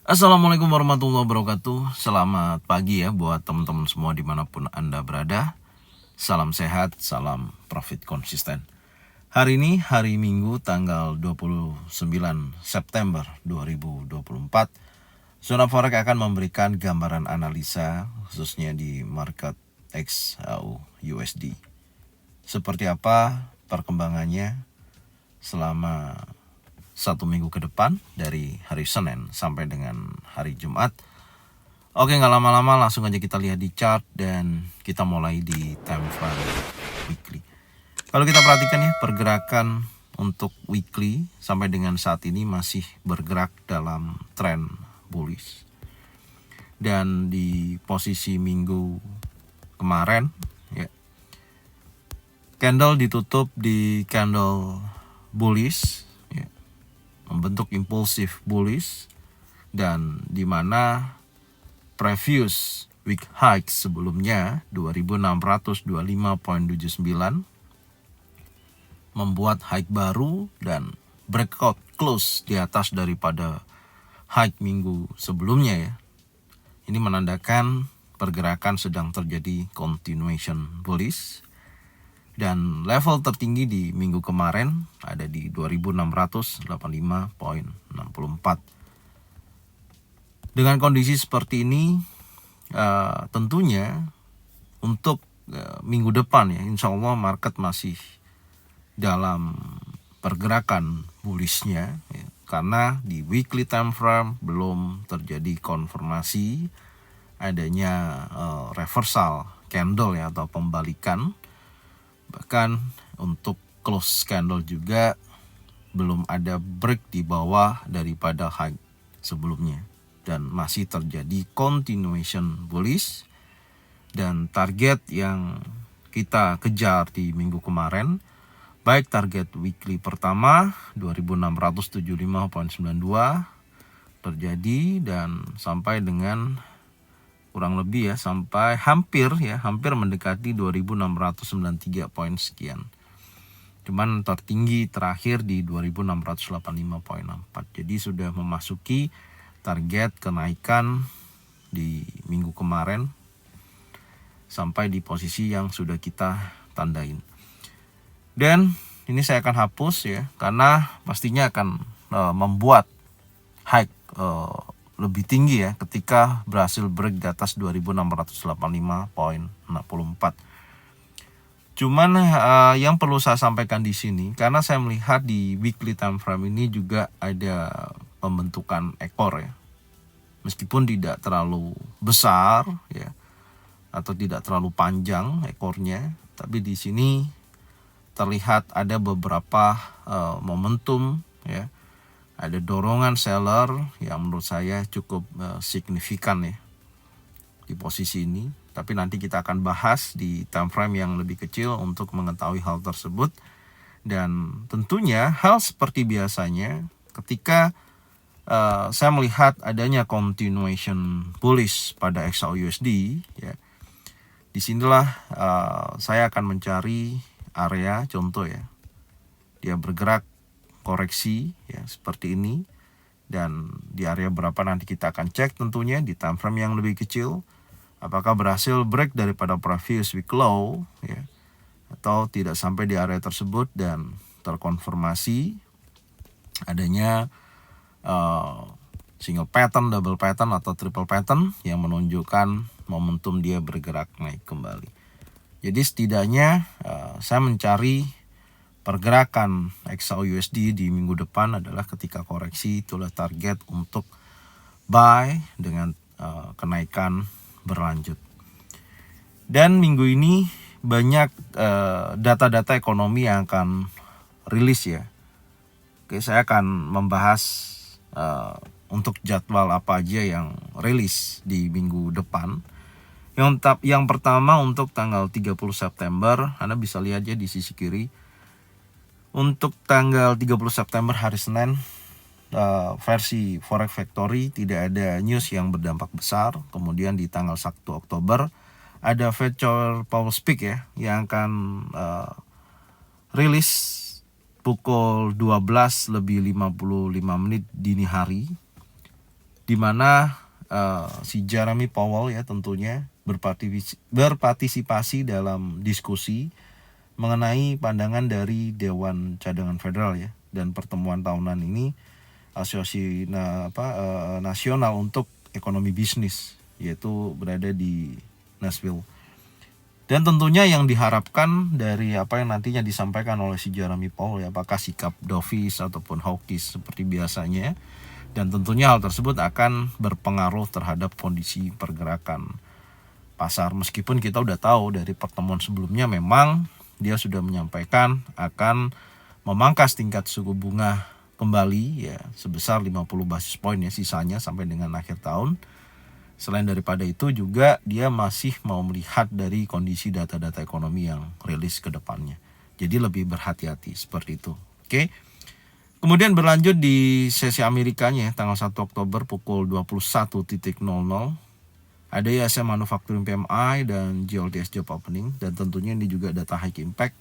Assalamualaikum warahmatullahi wabarakatuh. Selamat pagi ya buat teman-teman semua dimanapun Anda berada. Salam sehat, salam profit konsisten. Hari ini hari Minggu tanggal 29 September 2024. Zona Forex akan memberikan gambaran analisa khususnya di market XAU USD. Seperti apa perkembangannya selama satu minggu ke depan dari hari Senin sampai dengan hari Jumat. Oke, nggak lama-lama langsung aja kita lihat di chart dan kita mulai di time frame weekly. Kalau kita perhatikan ya, pergerakan untuk weekly sampai dengan saat ini masih bergerak dalam tren bullish. Dan di posisi minggu kemarin ya, candle ditutup di candle bullish, membentuk impulsif bullish, dan di mana previous week high sebelumnya 2625.79 membuat high baru dan breakout close di atas daripada high minggu sebelumnya ya. Ini menandakan pergerakan sedang terjadi continuation bullish. Dan level tertinggi di minggu kemarin ada di 2685.64. Dengan kondisi seperti ini, tentunya untuk minggu depan ya, insya Allah market masih dalam pergerakan bullishnya ya, karena di weekly time frame belum terjadi konfirmasi adanya reversal candle ya, atau pembalikan. Bahkan untuk close candle juga belum ada break di bawah daripada high sebelumnya, dan masih terjadi continuation bullish. Dan target yang kita kejar di minggu kemarin, baik target weekly pertama 2675.92 terjadi, dan sampai dengan kurang lebih ya, sampai hampir mendekati 2693 poin sekian. Cuman tertinggi terakhir di 2685.4. Jadi sudah memasuki target kenaikan di minggu kemarin sampai di posisi yang sudah kita tandain. Dan ini saya akan hapus ya, karena pastinya akan membuat high lebih tinggi ya ketika berhasil break di atas 2685.64. Cuman yang perlu saya sampaikan di sini, karena saya melihat di weekly time frame ini juga ada pembentukan ekor ya. Meskipun tidak terlalu besar ya, atau tidak terlalu panjang ekornya, tapi di sini terlihat ada beberapa momentum ya. Ada dorongan seller yang menurut saya cukup signifikan ya di posisi ini. Tapi nanti kita akan bahas di time frame yang lebih kecil untuk mengetahui hal tersebut. Dan tentunya hal seperti biasanya ketika saya melihat adanya continuation bullish pada XAUUSD ya, disinilah saya akan mencari area contoh ya, dia bergerak koreksi ya seperti ini, dan di area berapa nanti kita akan cek tentunya di time frame yang lebih kecil, apakah berhasil break daripada previous week low ya, atau tidak sampai di area tersebut dan terkonfirmasi adanya single pattern, double pattern, atau triple pattern yang menunjukkan momentum dia bergerak naik kembali. Jadi setidaknya saya mencari pergerakan XAUUSD di minggu depan adalah ketika koreksi, itulah target untuk buy dengan kenaikan berlanjut. Dan minggu ini banyak data-data ekonomi yang akan rilis ya. Oke, saya akan membahas untuk jadwal apa aja yang rilis di minggu depan. Yang pertama untuk tanggal 30 September, Anda bisa lihat ya di sisi kiri. Untuk tanggal 30 September hari Senin, versi Forex Factory tidak ada news yang berdampak besar. Kemudian di tanggal 1 Oktober ada Fed Chair Powell Speak ya, yang akan rilis pukul 12:55 dini hari. di mana si Jeremy Powell ya tentunya berpartisipasi dalam diskusi mengenai pandangan dari Dewan Cadangan Federal ya, dan pertemuan tahunan ini Asosiasi Nasional untuk Ekonomi Bisnis, yaitu berada di Nashville. Dan tentunya yang diharapkan dari apa yang nantinya disampaikan oleh si Jeremy Powell ya, apakah sikap dovish ataupun hawkish seperti biasanya, dan tentunya hal tersebut akan berpengaruh terhadap kondisi pergerakan pasar. Meskipun kita udah tahu dari pertemuan sebelumnya memang dia sudah menyampaikan akan memangkas tingkat suku bunga kembali ya sebesar 50 basis poin ya sisanya sampai dengan akhir tahun. Selain daripada itu juga dia masih mau melihat dari kondisi data-data ekonomi yang rilis ke depannya. Jadi lebih berhati-hati seperti itu. Oke. Kemudian berlanjut di sesi Amerikanya tanggal 1 Oktober pukul 21.00 ada ISM Manufacturing PMI dan JOLTS Job Opening, dan tentunya ini juga data high impact.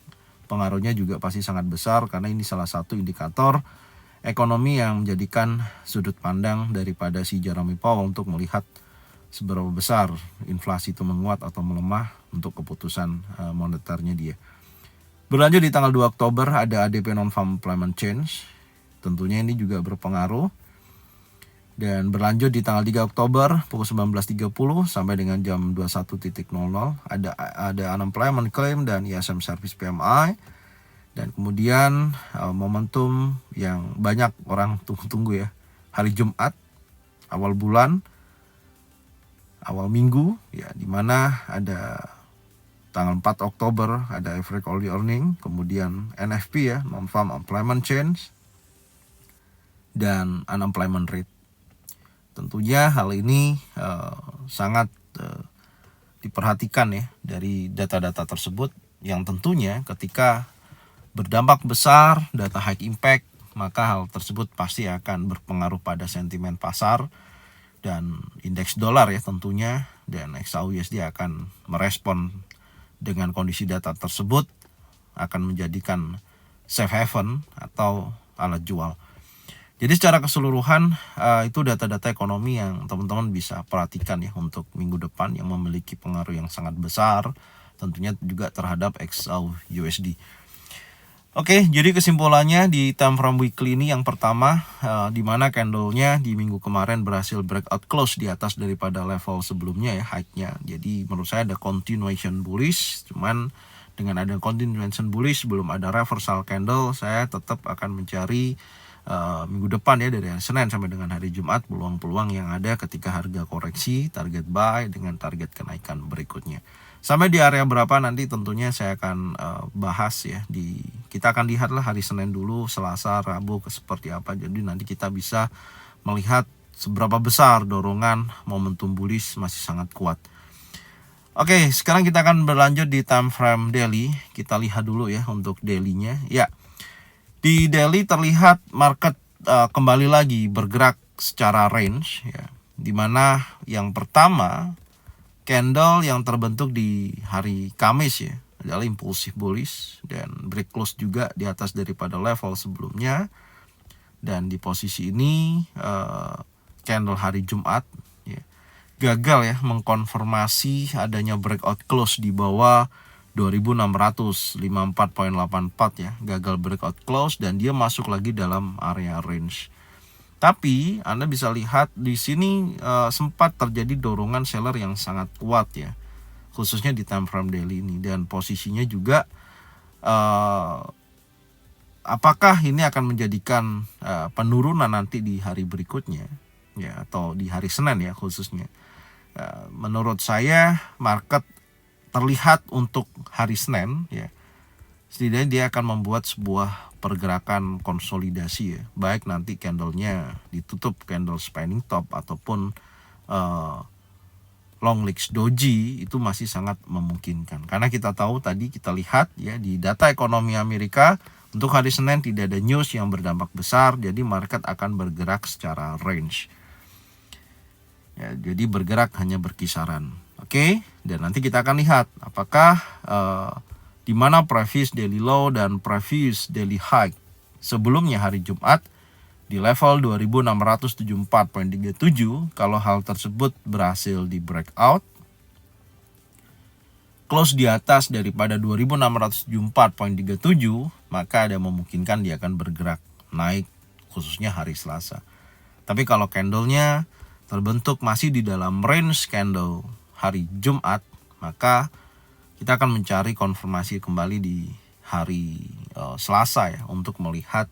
Pengaruhnya juga pasti sangat besar karena ini salah satu indikator ekonomi yang menjadikan sudut pandang daripada si Jeremy Powell untuk melihat seberapa besar inflasi itu menguat atau melemah untuk keputusan moneternya dia. Berlanjut di tanggal 2 Oktober ada ADP Non-Farm Employment Change. Tentunya ini juga berpengaruh. Dan berlanjut di tanggal 3 Oktober pukul 19.30 sampai dengan jam 21.00 ada Unemployment Claim dan ISM Service PMI. Dan kemudian momentum yang banyak orang tunggu-tunggu ya, hari Jumat, awal bulan, awal minggu ya, dimana ada tanggal 4 Oktober ada Average Hourly Earning, kemudian NFP ya, Non-Farm Employment Change, dan Unemployment Rate. Tentunya hal ini sangat diperhatikan ya dari data-data tersebut, yang tentunya ketika berdampak besar, data high impact, maka hal tersebut pasti akan berpengaruh pada sentimen pasar dan indeks dolar ya tentunya, dan XAUUSD akan merespon dengan kondisi data tersebut, akan menjadikan safe haven atau alat jual. Jadi secara keseluruhan itu data-data ekonomi yang teman-teman bisa perhatikan ya untuk minggu depan, yang memiliki pengaruh yang sangat besar tentunya juga terhadap XAUUSD. Oke, jadi kesimpulannya di time frame weekly ini yang pertama, di mana candlenya di minggu kemarin berhasil breakout close di atas daripada level sebelumnya ya, high-nya. Jadi menurut saya ada continuation bullish, cuman dengan ada continuation bullish belum ada reversal candle, saya tetap akan mencari minggu depan ya, dari hari Senin sampai dengan hari Jumat, peluang-peluang yang ada ketika harga koreksi, target buy dengan target kenaikan berikutnya. Sampai di area berapa nanti tentunya saya akan bahas ya, kita akan lihatlah hari Senin dulu, Selasa, Rabu seperti apa. Jadi nanti kita bisa melihat seberapa besar dorongan momentum bullish masih sangat kuat. Oke, sekarang kita akan berlanjut di time frame daily. Kita lihat dulu ya untuk daily-nya. Ya, di daily terlihat market kembali lagi bergerak secara range ya, dimana yang pertama candle yang terbentuk di hari Kamis ya adalah impulsif bullish dan break close juga di atas daripada level sebelumnya. Dan di posisi ini candle hari Jumat ya, gagal ya mengkonfirmasi adanya breakout close di bawah 2654.84 ya, gagal breakout close dan dia masuk lagi dalam area range. Tapi Anda bisa lihat di sini sempat terjadi dorongan seller yang sangat kuat ya, khususnya di time frame daily ini, dan posisinya juga apakah ini akan menjadikan penurunan nanti di hari berikutnya ya, atau di hari Senin ya khususnya. Menurut saya market terlihat untuk hari Senin ya, setidaknya dia akan membuat sebuah pergerakan konsolidasi ya, baik nanti candlenya ditutup candle spanning top ataupun long legs doji, itu masih sangat memungkinkan. Karena kita tahu tadi kita lihat ya di data ekonomi Amerika untuk hari Senin tidak ada news yang berdampak besar, jadi market akan bergerak secara range. Ya, jadi bergerak hanya berkisaran. Oke, dan nanti kita akan lihat apakah di mana previous daily low dan previous daily high sebelumnya hari Jumat di level 2674.37. Kalau hal tersebut berhasil di breakout, close di atas daripada 2674.37, maka ada memungkinkan dia akan bergerak naik khususnya hari Selasa. Tapi kalau candlenya terbentuk masih di dalam range candle hari Jumat, maka kita akan mencari konfirmasi kembali di hari Selasa ya, untuk melihat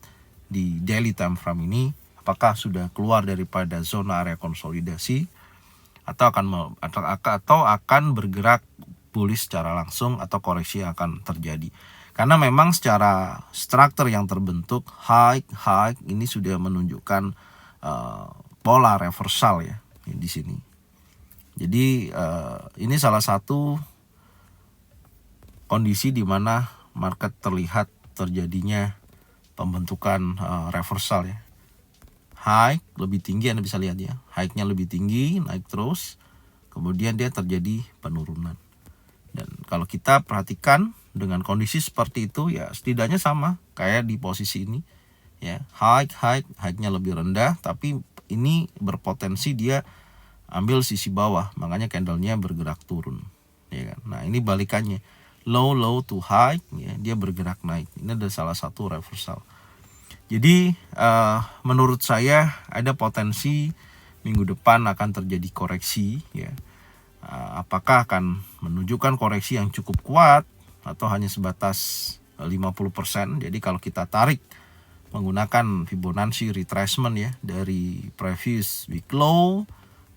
di daily time frame ini apakah sudah keluar daripada zona area konsolidasi atau akan bergerak bullish secara langsung, atau koreksi akan terjadi. Karena memang secara struktur yang terbentuk high ini sudah menunjukkan pola reversal ya di sini. Jadi ini salah satu kondisi di mana market terlihat terjadinya pembentukan reversal ya. High lebih tinggi, Anda bisa lihat ya, high-nya lebih tinggi, naik terus, kemudian dia terjadi penurunan. Dan kalau kita perhatikan dengan kondisi seperti itu ya, setidaknya sama kayak di posisi ini ya, high-nya lebih rendah, tapi ini berpotensi dia ambil sisi bawah, makanya candlenya bergerak turun ya kan. Nah ini balikannya, low to high ya, dia bergerak naik. Ini adalah salah satu reversal. Jadi menurut saya ada potensi minggu depan akan terjadi koreksi ya. Apakah akan menunjukkan koreksi yang cukup kuat atau hanya sebatas 50%. Jadi kalau kita tarik menggunakan Fibonacci retracement ya, dari previous week low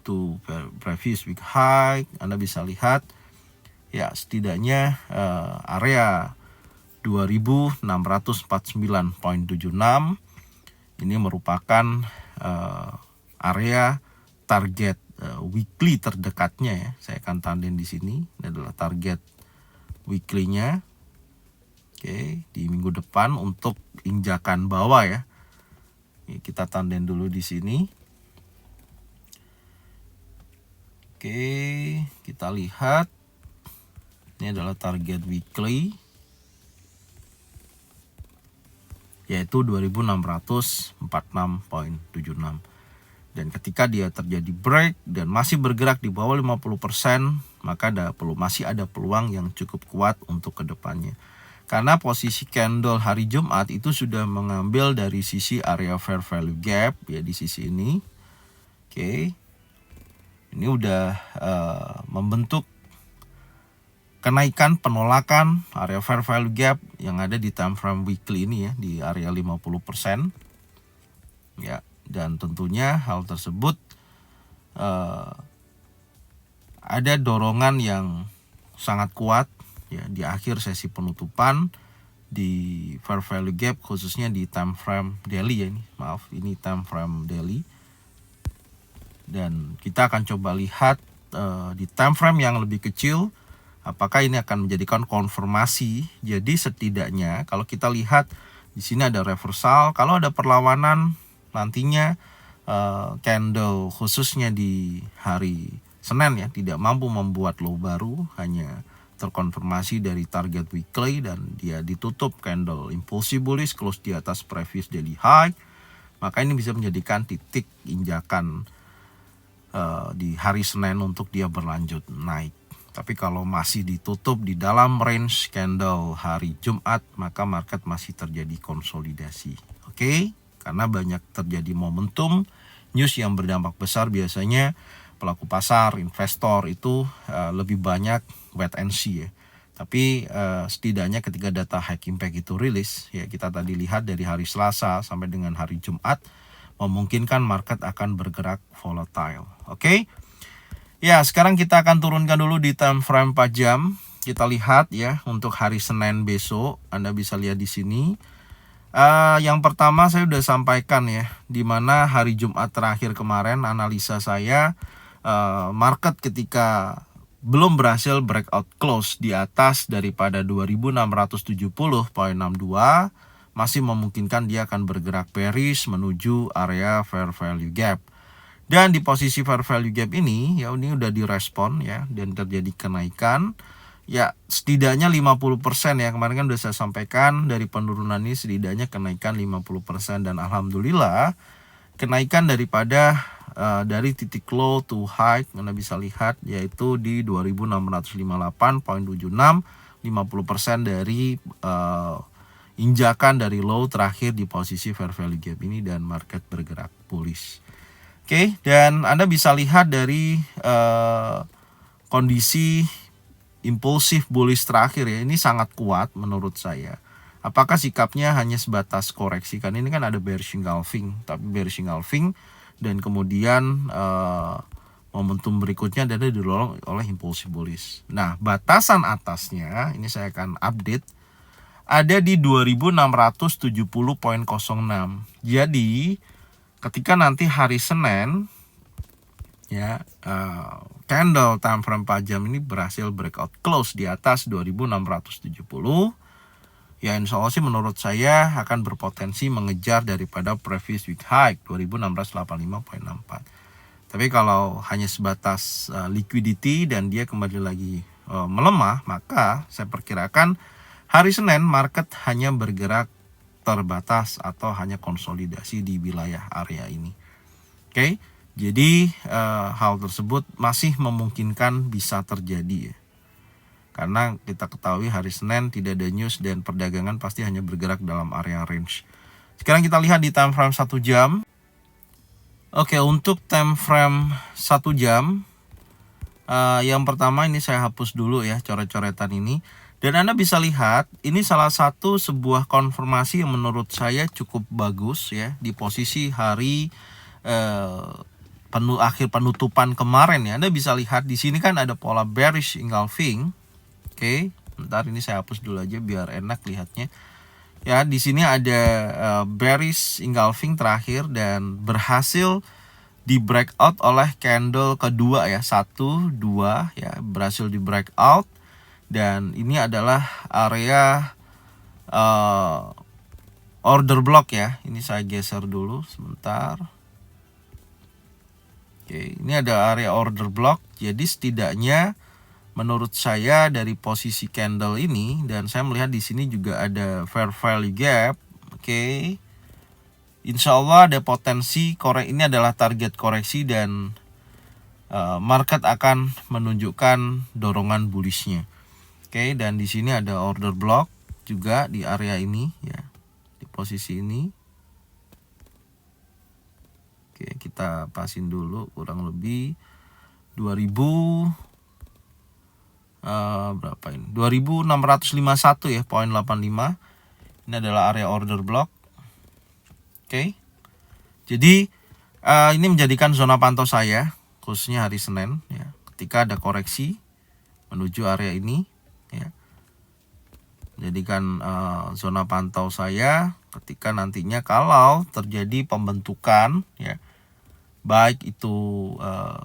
to previous week high, Anda bisa lihat ya, setidaknya area 2649.76 ini merupakan area target weekly terdekatnya ya. Saya akan tandain di sini. Ini adalah target weekly-nya. Oke, di minggu depan untuk injakan bawah ya. Kita tandain dulu di sini. Oke, kita lihat. Ini adalah target weekly, yaitu 2646.76. Dan ketika dia terjadi break dan masih bergerak di bawah 50%, maka masih ada peluang yang cukup kuat untuk kedepannya. Karena posisi candle hari Jumat itu sudah mengambil dari sisi area fair value gap ya, di sisi ini. Oke, ini udah membentuk kenaikan penolakan area fair value gap yang ada di time frame weekly ini ya, di area 50% ya. Dan tentunya hal tersebut ada dorongan yang sangat kuat ya di akhir sesi penutupan di fair value gap, khususnya di time frame daily ya, ini time frame daily. Dan kita akan coba lihat di time frame yang lebih kecil apakah ini akan menjadikan konfirmasi. Jadi setidaknya kalau kita lihat di sini ada reversal, kalau ada perlawanan nantinya candle khususnya di hari Senin ya tidak mampu membuat low baru, hanya terkonfirmasi dari target weekly dan dia ditutup candle impulsive bullish close di atas previous daily high, maka ini bisa menjadikan titik injakan di hari Senin untuk dia berlanjut naik. Tapi kalau masih ditutup di dalam range candle hari Jumat, maka market masih terjadi konsolidasi. Oke? Karena banyak terjadi momentum news yang berdampak besar, biasanya pelaku pasar, investor itu lebih banyak wait and see ya. Tapi setidaknya ketika data high impact itu rilis ya, kita tadi lihat dari hari Selasa sampai dengan hari Jumat, memungkinkan market akan bergerak volatile. Oke? Ya, sekarang kita akan turunkan dulu di time frame 4 jam. Kita lihat ya untuk hari Senin besok. Anda bisa lihat di sini. Yang pertama saya sudah sampaikan ya, di mana hari Jumat terakhir kemarin analisa saya market ketika belum berhasil breakout close di atas daripada 2670.62 masih memungkinkan dia akan bergerak bearish menuju area fair value gap. Dan di posisi fair value gap ini ya, ini udah direspon ya, dan terjadi kenaikan ya setidaknya 50% ya. Kemarin kan udah saya sampaikan dari penurunan ini setidaknya kenaikan 50%, dan alhamdulillah kenaikan daripada dari titik low to high Anda bisa lihat yaitu di 2658,76, 50% dari injakan dari low terakhir di posisi fair value gap ini, dan market bergerak bullish. Oke, dan Anda bisa lihat dari kondisi impulsif bullish terakhir ya, ini sangat kuat menurut saya. Apakah sikapnya hanya sebatas koreksi? Kan ini kan ada bearish engulfing, tapi bearish engulfing dan kemudian momentum berikutnya adalah didorong oleh impulsif bullish. Nah, batasan atasnya ini saya akan update ada di 2670,06. Jadi ketika nanti hari Senin ya, candle time frame 4 jam ini berhasil breakout close di atas 2670, ya insya Allah sih menurut saya akan berpotensi mengejar daripada previous week high 2685,64. Tapi kalau hanya sebatas liquidity dan dia kembali lagi melemah, maka saya perkirakan hari Senin market hanya bergerak terbatas atau hanya konsolidasi di wilayah area ini. Oke, jadi hal tersebut masih memungkinkan bisa terjadi ya. Karena kita ketahui hari Senin tidak ada news dan perdagangan pasti hanya bergerak dalam area range. Sekarang kita lihat di time frame 1 jam. Oke, untuk time frame 1 jam, yang pertama ini saya hapus dulu ya coret-coretan ini. Dan Anda bisa lihat ini salah satu sebuah konfirmasi yang menurut saya cukup bagus ya di posisi hari akhir penutupan kemarin ya. Anda bisa lihat di sini kan ada pola bearish engulfing. Oke, bentar ini saya hapus dulu aja biar enak lihatnya. Ya, di sini ada bearish engulfing terakhir dan berhasil di breakout oleh candle kedua ya, 1, 2 ya, berhasil di breakout, dan ini adalah area order block ya. Ini saya geser dulu sebentar. Oke, ini ada area order block. Jadi setidaknya menurut saya dari posisi candle ini, dan saya melihat di sini juga ada fair value gap. Oke, insya Allah ada potensi ini adalah target koreksi dan market akan menunjukkan dorongan bullishnya. Oke, dan di sini ada order block juga di area ini ya, di posisi ini. Oke, kita pasin dulu kurang lebih 2000 berapa ini? 2651 ya, 0.85. Ini adalah area order block. Oke. Jadi ini menjadikan zona pantau saya khususnya hari Senin ya. Ketika ada koreksi menuju area ini ya. Jadikan zona pantau saya ketika nantinya kalau terjadi pembentukan ya, baik itu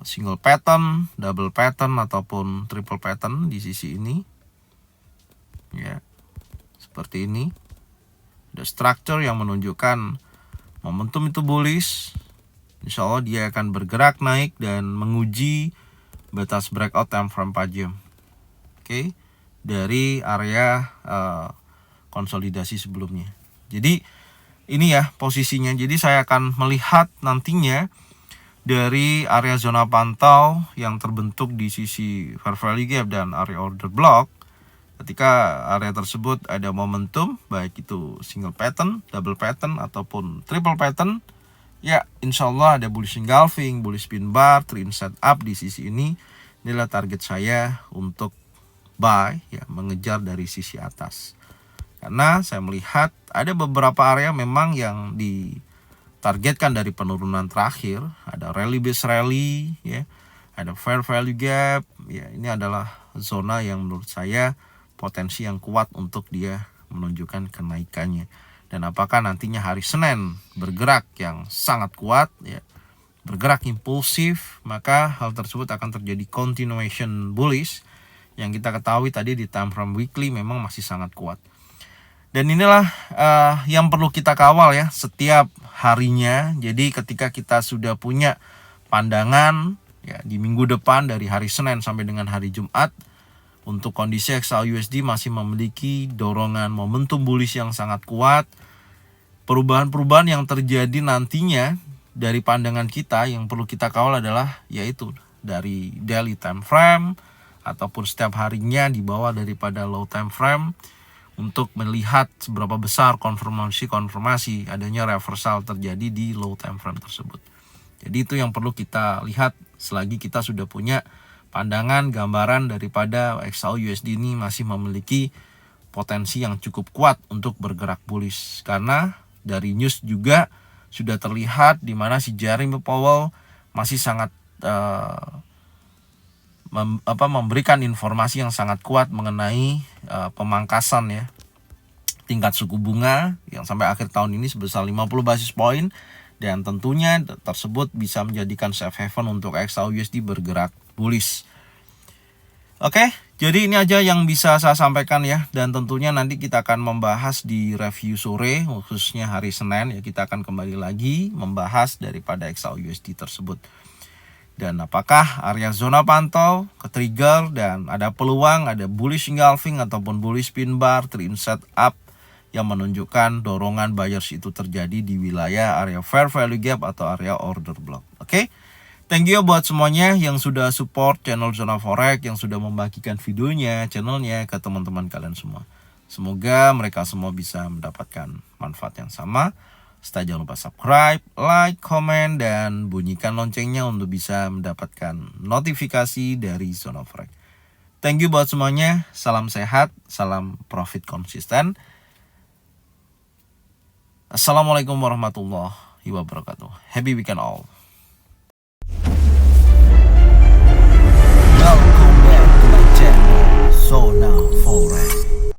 single pattern, double pattern ataupun triple pattern di sisi ini ya, seperti ini. Ada structure yang menunjukkan momentum itu bullish, insya Allah dia akan bergerak naik dan menguji batas breakout time frame 4 jam. Oke, dari area konsolidasi sebelumnya. Jadi ini ya posisinya. Jadi saya akan melihat nantinya dari area zona pantau yang terbentuk di sisi fair value gap dan area order block. Ketika area tersebut ada momentum, baik itu single pattern, double pattern ataupun triple pattern, ya insya Allah ada bullish engulfing, bullish pin bar, trend setup di sisi ini. Inilah target saya untuk buy ya, mengejar dari sisi atas. Karena saya melihat ada beberapa area memang yang ditargetkan dari penurunan terakhir. Ada rally base rally ya, ada fair value gap ya. Ini adalah zona yang menurut saya potensi yang kuat untuk dia menunjukkan kenaikannya. Dan apakah nantinya hari Senin bergerak yang sangat kuat ya, bergerak impulsif, maka hal tersebut akan terjadi continuation bullish yang kita ketahui tadi di time frame weekly memang masih sangat kuat. Dan inilah yang perlu kita kawal ya setiap harinya. Jadi ketika kita sudah punya pandangan ya di minggu depan dari hari Senin sampai dengan hari Jumat, untuk kondisi XAUUSD masih memiliki dorongan momentum bullish yang sangat kuat. Perubahan-perubahan yang terjadi nantinya dari pandangan kita yang perlu kita kawal adalah yaitu dari daily time frame ataupun setiap harinya di bawah daripada low time frame untuk melihat seberapa besar konfirmasi adanya reversal terjadi di low time frame tersebut. Jadi itu yang perlu kita lihat selagi kita sudah punya pandangan gambaran daripada XAUUSD ini masih memiliki potensi yang cukup kuat untuk bergerak bullish, karena dari news juga sudah terlihat di mana si Jeremy Powell masih sangat memberikan informasi yang sangat kuat mengenai pemangkasan ya tingkat suku bunga yang sampai akhir tahun ini sebesar 50 basis point, dan tentunya tersebut bisa menjadikan safe haven untuk XAUUSD bergerak bullish. Oke, jadi ini aja yang bisa saya sampaikan ya, dan tentunya nanti kita akan membahas di review sore khususnya hari Senin ya, kita akan kembali lagi membahas daripada XAUUSD tersebut. Dan apakah area zona pantau ke trigger dan ada peluang ada bullish engulfing ataupun bullish pin bar trend set up yang menunjukkan dorongan buyers itu terjadi di wilayah area fair value gap atau area order block. Oke. Thank you buat semuanya yang sudah support channel Zona Forex, yang sudah membagikan videonya, channelnya ke teman-teman kalian semua. Semoga mereka semua bisa mendapatkan manfaat yang sama. Stay jangan lupa subscribe, like, komen, dan bunyikan loncengnya untuk bisa mendapatkan notifikasi dari Zona Forex. Thank you buat semuanya. Salam sehat, salam profit konsisten. Assalamualaikum warahmatullahi wabarakatuh. Happy weekend all.